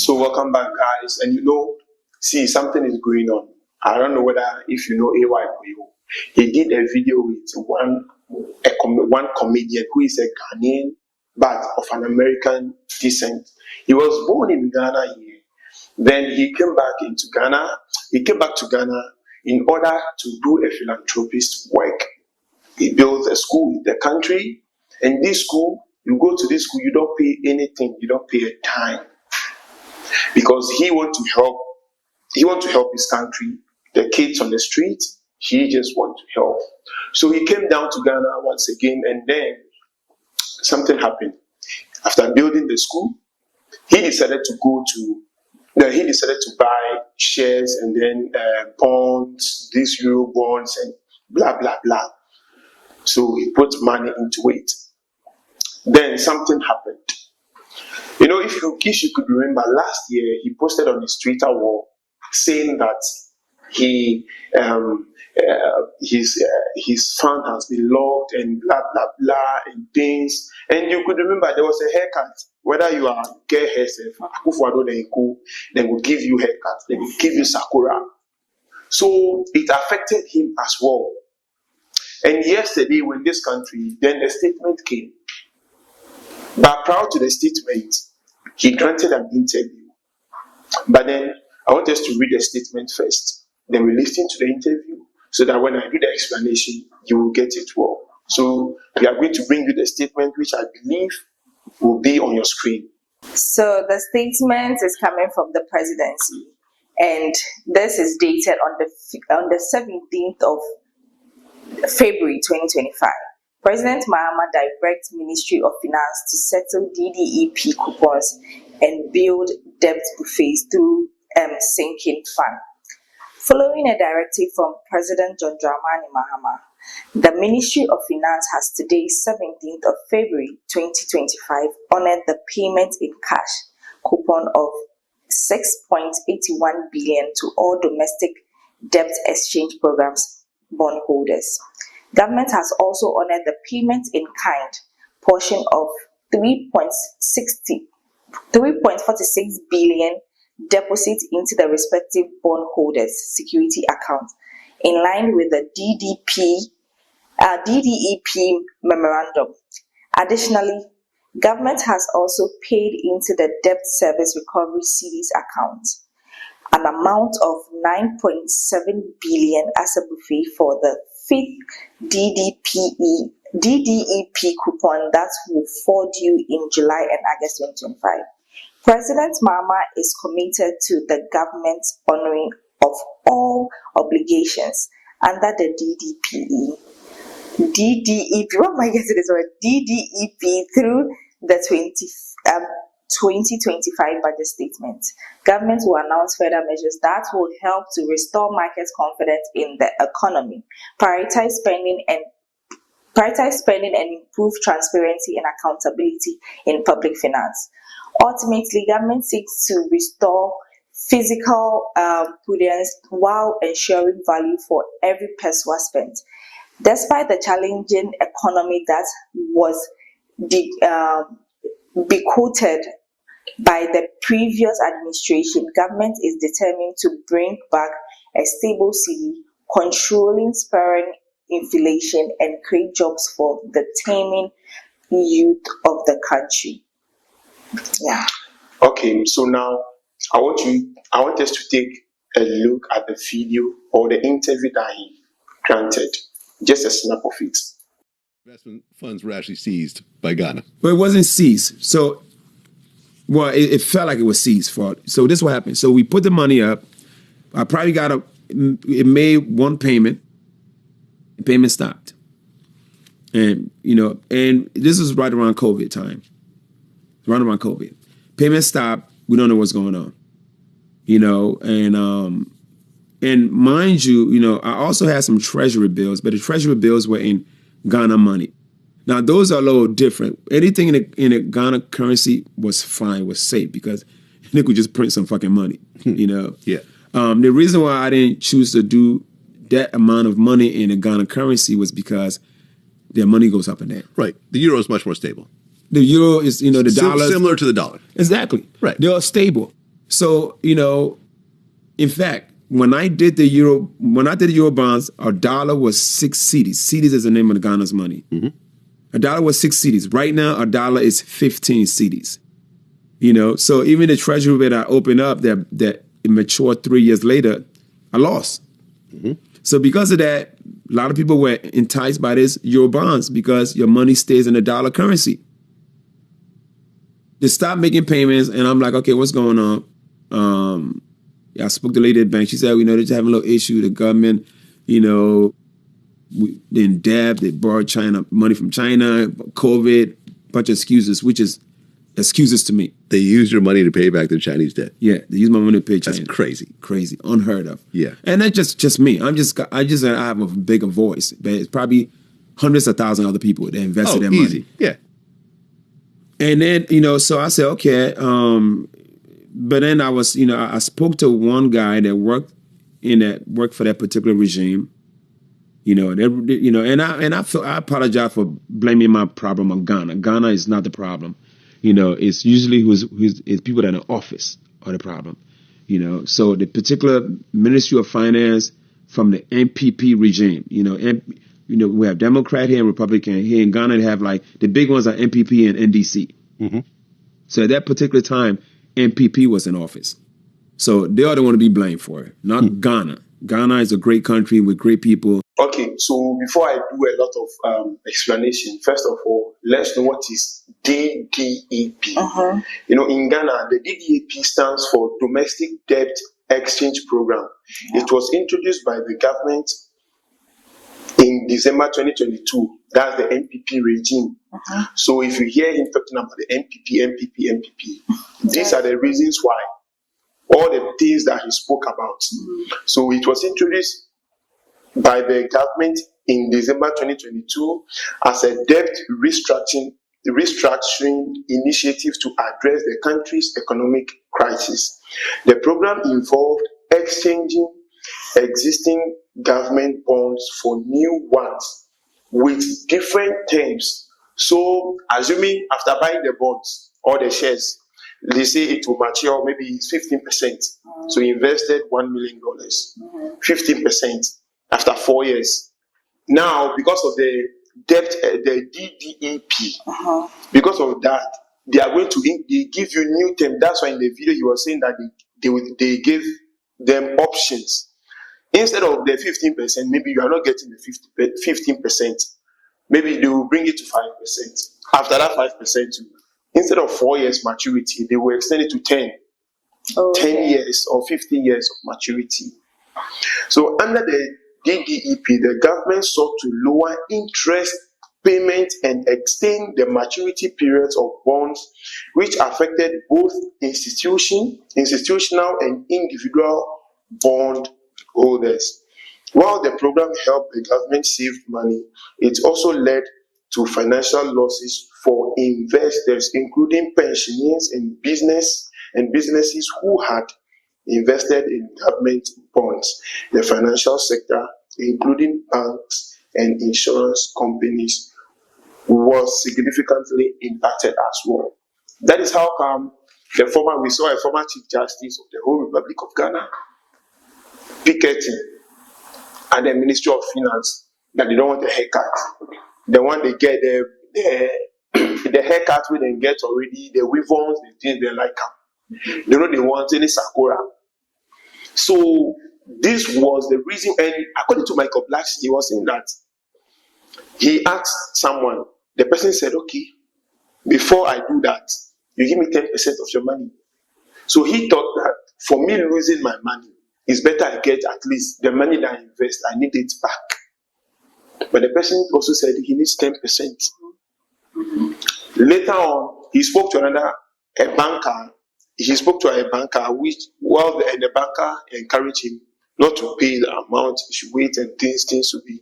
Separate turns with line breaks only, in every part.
So welcome back, guys. And see, something is going on. I don't know whether if you know AY Boyo. He did a video with one comedian who is a Ghanaian but of an American descent. He was born in Ghana here. Then he came back into Ghana. He came back to Ghana in order to do a philanthropist work. He built a school in the country. And this school, you go to this school, you don't pay anything. You don't pay a dime. Because he want to help his country, the kids on the street. He just want to help. So he came down to Ghana once again, and then something happened. After building the school, he decided to buy shares and then bonds, these Euro bonds and blah blah blah. So he put money into it. Then something happened. If you could remember, last year he posted on his Twitter wall saying that his fund has been locked and blah blah blah and things. And you could remember there was a haircut. Whether you are get haircut, they will give you haircut, they will give you sakura. So it affected him as well. And yesterday, when this country, then the statement came. But prior to the statement, he granted an interview. But then I want us to read the statement first. Then we listen to the interview so that when I do the explanation, you will get it well. So we are going to bring you the statement, which I believe will be on your screen.
So the statement is coming from the presidency, and this is dated on the 17th of February 2025. President Mahama directs Ministry of Finance to settle DDEP coupons and build debt buffets through sinking fund. Following a directive from President John Dramani Mahama, the Ministry of Finance has today, 17th of February 2025, honored the payment in cash coupon of 6.81 billion to all domestic debt exchange programs bondholders. Government has also honored the payment in kind portion of 3.46 billion deposits into the respective bondholders' security accounts, in line with the DDEP memorandum. Additionally, government has also paid into the debt service recovery CDs account an amount of 9.7 billion as a buffet for the fifth DDEP coupon that will fall due in July and August 2025. President Mahama is committed to the government's honoring of all obligations under the DDEP through the 2025 budget statement. Government will announce further measures that will help to restore market confidence in the economy, prioritize spending and improve transparency and accountability in public finance. Ultimately, government seeks to restore fiscal prudence while ensuring value for every peso spent. Despite the challenging economy that was bequeathed by the previous administration, government is determined to bring back a stable cedi, controlling spurring inflation, and create jobs for the teeming youth of the country. Yeah.
Okay, so now I want us to take a look at the video or the interview that he granted. Just a snap of it.
Investment funds were actually seized by Ghana.
But it wasn't seized. So, it felt like it was seized. So this is what happened. So we put the money up. I probably it made one payment. The payment stopped. And, and this is right around COVID time. Right around COVID. Payment stopped. We don't know what's going on. And mind you, I also had some treasury bills, but the treasury bills were in Ghana money. Now, those are a little different. Anything in the Ghana currency was fine, was safe, because they could just print some fucking money,
Yeah.
The reason why I didn't choose to do that amount of money in the Ghana currency was because their money goes up and down.
Right. The euro is much more stable.
The euro is, the dollar.
Similar to the dollar.
Exactly.
Right.
They're stable. So, in fact, when I did the Euro bonds, a dollar was 6 cedis. Cedis is the name of Ghana's money. A dollar was 6 cedis. Right now, a dollar is 15 cedis. So even the treasury that I opened up that it matured 3 years later, I lost. So because of that, a lot of people were enticed by this Euro bonds because your money stays in a dollar currency. They stopped making payments, and I'm like, okay, what's going on? I spoke to the lady at the bank. She said, they're just having a little issue. The government, they're in debt. They borrowed money from China, COVID, bunch of excuses, which is excuses to me.
They use your money to pay back their Chinese debt.
Yeah, they use my money to pay China.
That's crazy,
unheard of.
Yeah,
and that's just me. I have a bigger voice, but it's probably hundreds of thousands of other people that invested their money.
Yeah,
and then so I said, okay. But then I was, I spoke to one guy that worked for that particular regime. And I apologize for blaming my problem on Ghana. Ghana is not the problem. It's usually it's people that are in office are the problem. So the particular Ministry of Finance from the MPP regime. We have Democrat here and Republican here in Ghana. They have the big ones are MPP and NDC. So at that particular time, MPP was in office. So they are the one to be blamed for it, not Ghana. Ghana is a great country with great people.
Okay, so before I do a lot of explanation, first of all, let's know what is DDEP. In Ghana, the DDEP stands for Domestic Debt Exchange Program. It was introduced by the government in December 2022. That's the MPP regime. So if you hear him talking about the MPP, these are the reasons why. All the things that he spoke about. So it was introduced by the government in December 2022 as a debt restructuring initiative to address the country's economic crisis. The program involved exchanging existing government bonds for new ones with different terms. So, assuming after buying the bonds or the shares, they say it will mature, maybe it's 15%. So you invested $1 million, 15% after 4 years. Now, because of the debt, the DDEP, because of that, they are going to they give you new term. That's why in the video you were saying that they gave them options. Instead of the 15%, maybe you are not getting the 15%. Maybe they will bring it to 5%. After that 5%, instead of 4 years maturity, they will extend it to 10. 10 years or 15 years of maturity. So under the DDEP, the government sought to lower interest payment and extend the maturity periods of bonds, which affected both institutional and individual bond holders. While the program helped the government save money, it also led to financial losses for investors, including pensioners and businesses who had invested in government bonds. The financial sector, including banks and insurance companies, was significantly impacted as well. That is how come we saw a former Chief Justice of the whole Republic of Ghana picketing at the Ministry of Finance that they don't want a haircut. The one they get the haircut we then get already, the weavons, the things they like. They know they want any Sakura. So this was the reason, and according to Michael Blackson, he was saying that he asked someone, the person said, okay, before I do that, you give me 10% of your money. So he thought that for me losing my money, it's better I get at least the money that I invest, I need it back. But the person also said he needs 10%. Later on, he spoke to a banker. He spoke to a banker, and the banker encouraged him not to pay the amount, he should wait and things to be.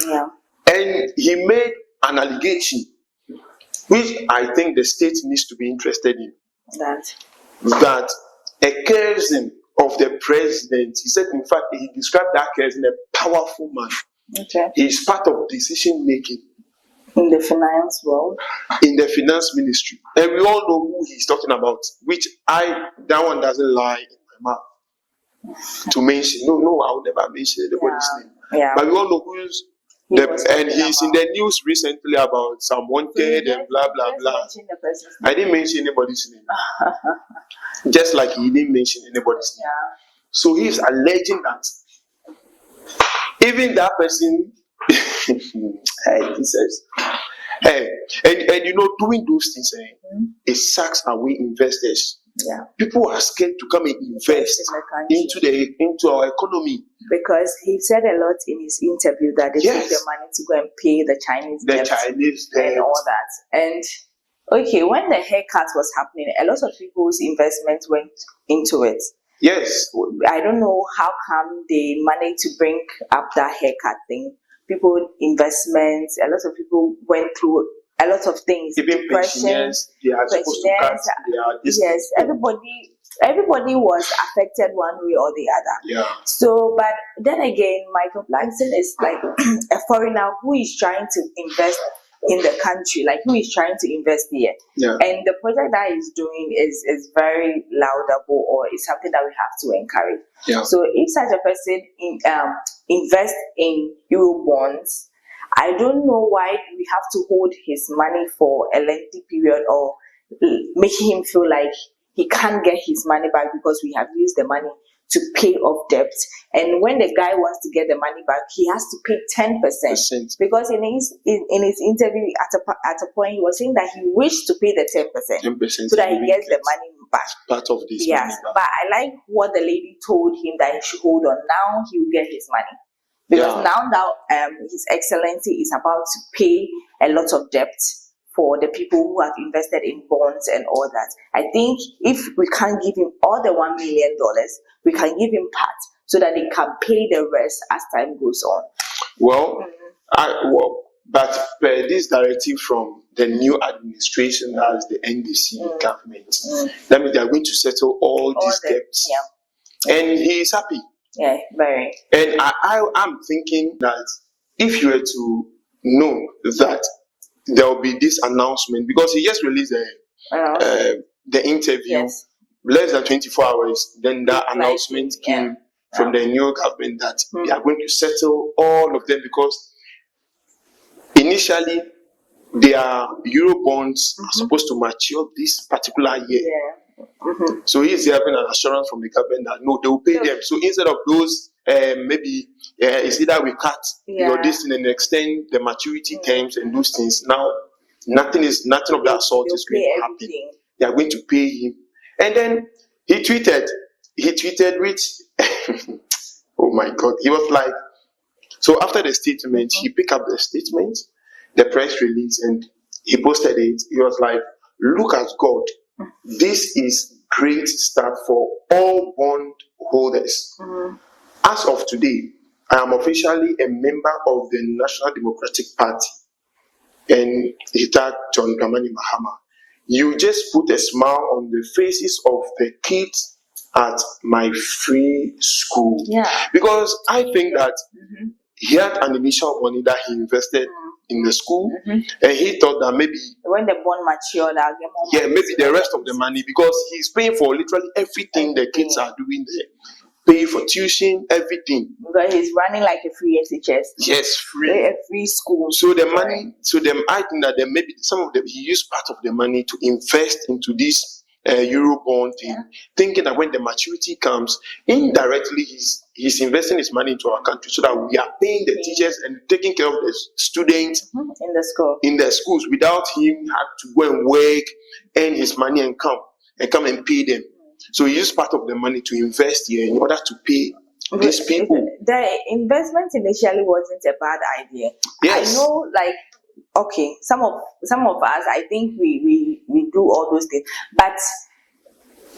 Yeah.
And he made an allegation, which I think the state needs to be interested in. That a cousin of the president, he said, in fact, he described that cousin as a powerful man.
Okay.
He is part of decision making.
In the finance world.
in the finance ministry. And we all know who he's talking about, which that one doesn't lie in my mouth to mention. No, I will never mention anybody's name.
Yeah.
But we all know who's and he's in the news recently about some wanted and blah blah blah. I didn't mention anybody's name. Just like he didn't mention anybody's name.
Yeah.
So he's alleging that even that person he says, hey, and you know, doing those things, it sucks away investors.
Yeah.
People are scared to come and invest into our economy.
Because he said a lot in his interview that they took the money to go and pay the Chinese debt and all that. And okay, when the haircut was happening, a lot of people's investments went into it.
Yes.
I don't know how come they managed to bring up that haircut thing. People, investments, a lot of people went through a lot of things.
Even pensioners, they are supposed to cut.
Yes, everybody was affected one way or the other.
Yeah.
So, but then again, Michael Blackson is like a foreigner who is trying to invest in the country, like who is trying to invest here.
Yeah.
And the project that he's doing is very laudable, or is something that we have to encourage.
Yeah.
So if such a person invest in Euro bonds, I don't know why we have to hold his money for a lengthy period, or making him feel like he can't get his money back because we have used the money to pay off debt. And when the guy wants to get the money back, he has to pay 10%. Because in his interview, at a point, he was saying that he wished to pay the 10%, so that he gets the money back.
Part of this.
Yes, but I like what the lady told him, that he should hold on. Now he will get his money. Because now His Excellency is about to pay a lot of debt for the people who have invested in bonds and all that. I think if we can't give him all the $1 million, we can give him part, so that they can pay the rest as time goes on.
Well, but this directive from the new administration, as the NDC government, that means they are going to settle all these debts.
Yeah.
And he is happy.
Yeah, very.
And I'm thinking that if you were to know that there will be this announcement, because he just released the interview, less than 24 hours, then that announcement came from the new government that they are going to settle all of them, because initially their Euro bonds are supposed to mature this particular year.
Yeah.
So he's having an assurance from the government that no, they will pay them. So instead of those, maybe it's either we cut your this and extend the maturity terms and those things. Now, nothing of that sort is going to happen. They are going to pay him. And then he tweeted with, oh my God, he was like, so after the statement, he picked up the statement, the press release, and he posted it. He was like, look at God. This is great stuff for all bond holders. As of today, I am officially a member of the National Democratic Party. And he tagged John Dramani Mahama. You just put a smile on the faces of the kids at my free school.
Yeah.
Because I think that he had an initial money that he invested in the school, and he thought that maybe
when the bond matured, I'll get more money.
Maybe the rest of the money, because he's paying for literally everything the kids are doing there. Pay for tuition, everything.
Because he's running like a free SHS.
Yes, free.
A free school.
So the money, I think that then maybe some of them, he used part of the money to invest into this Euro bond thing, thinking that when the maturity comes, indirectly he's investing his money into our country, so that we are paying the teachers and taking care of the students in the schools without him having to go and work, earn his money and come and pay them. So he used part of the money to invest here in order to pay these people.
The investment initially wasn't a bad idea.
Yes.
I know, like, okay, some of us, I think we do all those things, but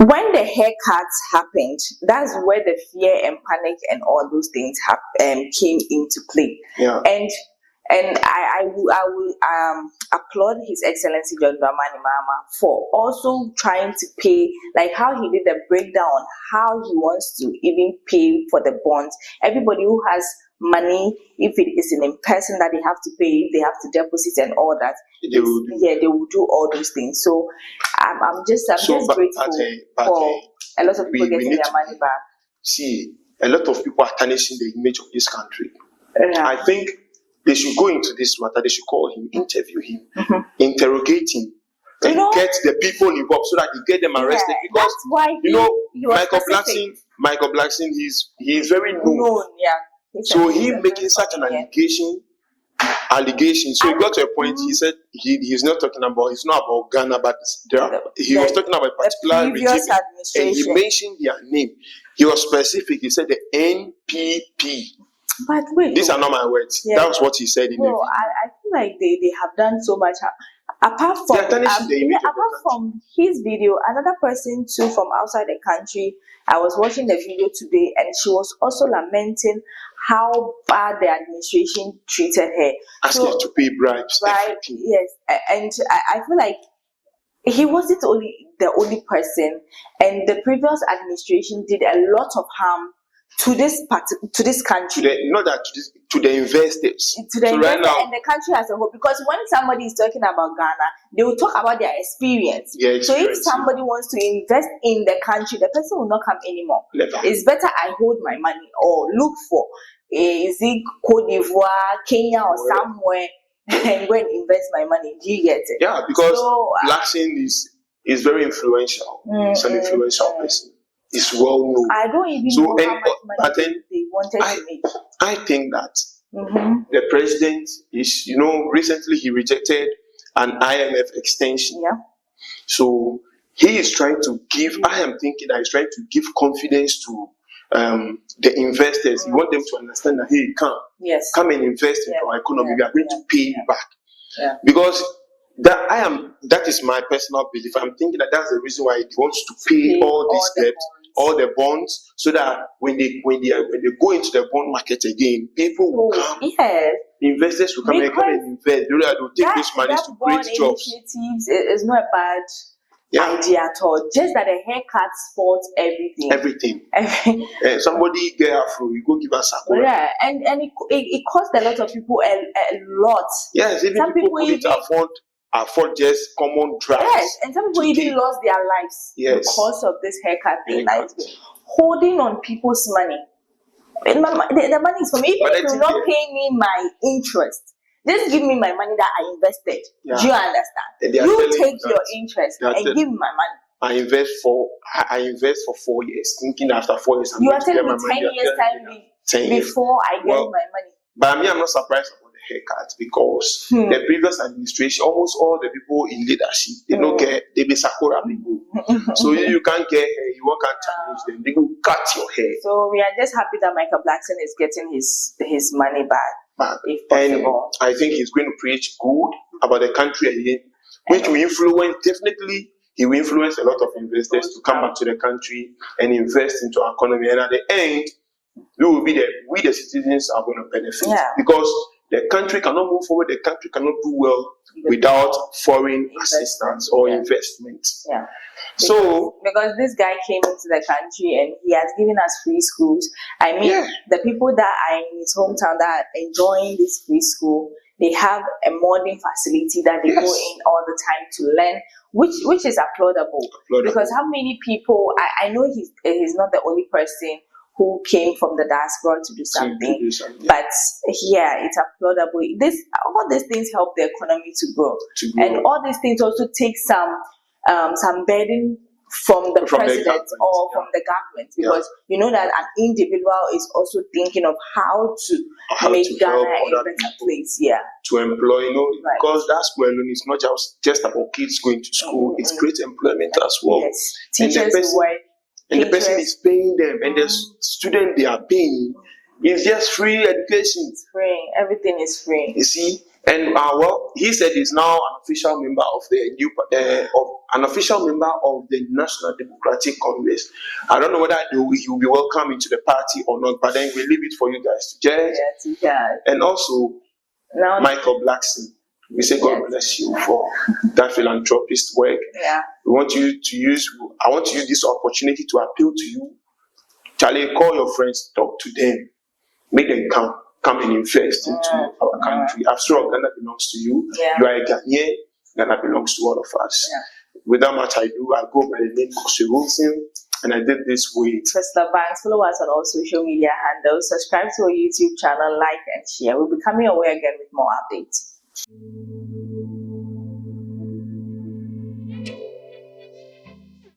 when the haircuts happened, that's where the fear and panic and all those things came into play.
Yeah.
And I will applaud His Excellency John Dramani Mahama for also trying to pay, like how he did the breakdown, how he wants to even pay for the bonds. Everybody who has money, if it is in person that they have to pay, if they have to deposit and all that.
They will do.
Yeah, they will do all those things. So I'm just
But
grateful for a lot of people getting
need
their
to
money back.
see. A lot of people are tarnishing the image of this country.
Yeah.
I think they should go into this matter. They should call him, interview him, interrogate him, and get the people involved so that they get them arrested. Because
that's why
he
Michael
Blackson, he is very known. So he making such an allegation. So he got to a point. He said he's not about Ghana, but he was talking about a particular regime, and he mentioned their name. He was specific. He said the NPP.
But wait,
these are not my words.
Yeah.
That was what he said in the video.
I feel like they have done so much. Apart from his video, another person too from outside the country, I was watching the video today, and she was also lamenting how bad the administration treated her.
Asking her to pay bribes.
Right, yes. And I feel like he wasn't the only person, and the previous administration did a lot of harm to this country.
To the investors.
To the investors and the country as a whole. Because when somebody is talking about Ghana, they will talk about their experience.
Yeah,
so if somebody wants to invest in the country, the person will not come anymore.
Never.
It's better I hold my money or look for is it Cote d'Ivoire, Kenya or somewhere and go and invest my money. Do you get it?
Yeah, because Blackson is very influential. He's an influential person. Is well known.
I don't even know how much money they wanted to make.
I think that the president is, recently he rejected an IMF extension.
Yeah.
So he is trying to give, I am thinking that he's trying to give confidence to the investors. You want them to understand that, hey, come and invest in our economy. We are going to pay you back.
Yeah.
Because that is my personal belief. I'm thinking that that's the reason why he wants to pay all these debts, all the bonds, so that when they go into the bond market again, people will come.
Yes.
Investors will come and invest. They'll take this money to create jobs.
Initiatives is not a bad idea at all. Just that a haircut spoils everything.
Somebody get afro, you go give us a
yeah, and it cost a lot of people a lot.
Yes, even some people couldn't afford just common drugs.
Yes, and some people even lost their lives because of this haircut thing. Like holding on people's money. The money is for me. Even if you not pay me my interest, just give me my money that I invested.
Yeah.
Do you understand? You take your interest and give me my money.
I invest for 4 years, thinking after 4 years
you are telling me 10 years time before I get my money.
But I'm not surprised about the haircut because the previous administration, almost all the people in leadership, they be Sakura people. So you can't get hair, you can't challenge them. They will cut your hair.
So we are just happy that Michael Blackson is getting his money back, if possible.
And I think he's going to preach good about the country again, which will influence, definitely, he will influence a lot of investors to come back to the country and invest into our economy. And at the end, we the citizens are going to benefit because the country cannot move forward. The country cannot do well without foreign assistance or investment.
Yeah.
Because
this guy came into the country and he has given us free schools. I mean, the people that are in his hometown that are enjoying this free school, they have a modern facility that they go in all the time to learn, which is applaudable. Because how many people? I know he's not the only person who came from the diaspora to do something. But it's applaudable. All these things help the economy to grow. And all these things also take some burden from the president or from the government, because you know that an individual is also thinking of how to make Ghana a better place.
To employ, because that school alone is not just about kids going to school, it's great employment as well.
Yes. Teachers work.
And the person is paying them, and the student they are paying is just free education.
It's free. Everything is free.
You see, and he said he's now an official member of the National Democratic Congress. I don't know whether he will be welcome into the party or not, but then we leave it for you guys to judge. And also, Michael Blackson. We say God bless you for that philanthropist work. I want to use this opportunity to appeal to you. Charlie, call your friends, talk to them, make them come. come and invest into our country. After all, Ghana belongs to you.
Yeah.
You are a Ghanaian. Ghana belongs to all of us.
Yeah.
Without much ado, I go by the name of Wilson, and I did this with
Tesla Banks. Follow us on all social media handles. Subscribe to our YouTube channel, like and share. We'll be coming your way again with more updates.